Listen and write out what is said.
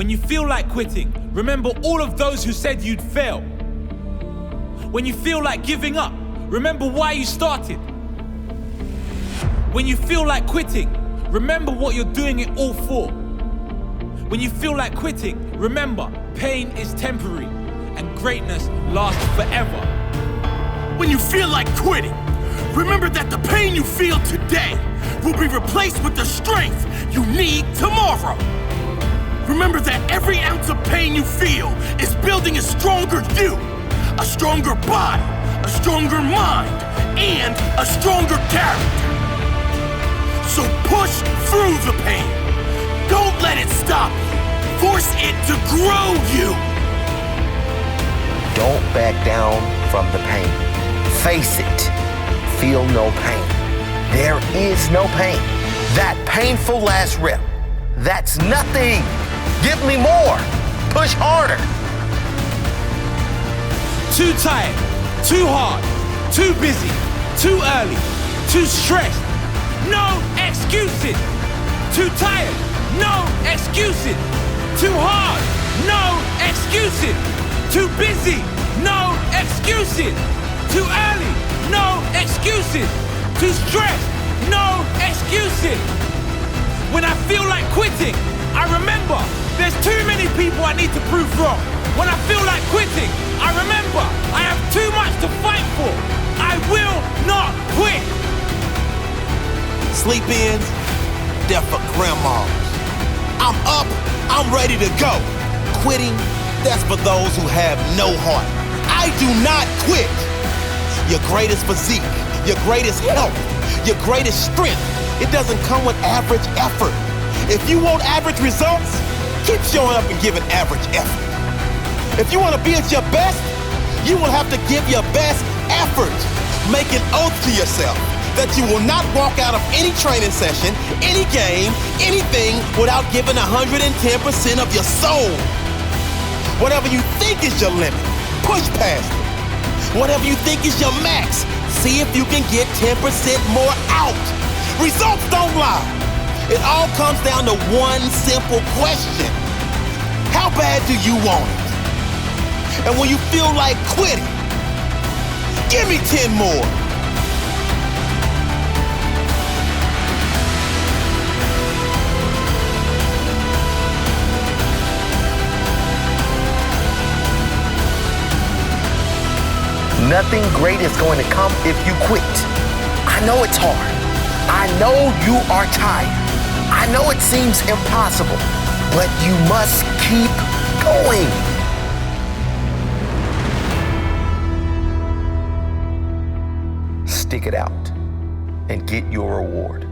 When you feel like quitting, remember all of those who said you'd fail. When you feel like giving up, remember why you started. When you feel like quitting, remember what you're doing it all for. When you feel like quitting, remember pain is temporary and greatness lasts forever. When you feel like quitting, remember that the pain you feel today will be replaced with the strength you need tomorrow. Remember that every ounce of pain you feel is building a stronger you, a stronger body, a stronger mind, and a stronger character. So push through the pain. Don't let it stop you. Force it to grow you. Don't back down from the pain. Face it. Feel no pain. There is no pain. That painful last rep, that's nothing. Give me more. Push harder. Too tired, too hard, too busy, too early, too stressed. No excuses. Too tired, no excuses. Too hard, no excuses. Too busy, no excuses. Too early, no excuses. Too stressed, no excuses. When I feel like quitting, I remember there's too many people I need to prove wrong. When I feel like quitting, I remember I have too much to fight for. I will not quit. Sleep-ins, they're for grandmas. I'm up, I'm ready to go. Quitting, that's for those who have no heart. I do not quit. Your greatest physique, your greatest health, your greatest strength, it doesn't come with average effort. If you want average results, keep showing up and giving average effort. If you want to be at your best, you will have to give your best effort. Make an oath to yourself that you will not walk out of any training session, any game, anything without giving 110% of your soul. Whatever you think is your limit, push past it. Whatever you think is your max, see if you can get 10% more out. Results don't lie. It all comes down to one simple question. How bad do you want it? And when you feel like quitting, give me 10 more. Nothing great is going to come if you quit. I know it's hard. I know you are tired. I know it seems impossible, but you must keep going. Stick it out and get your reward.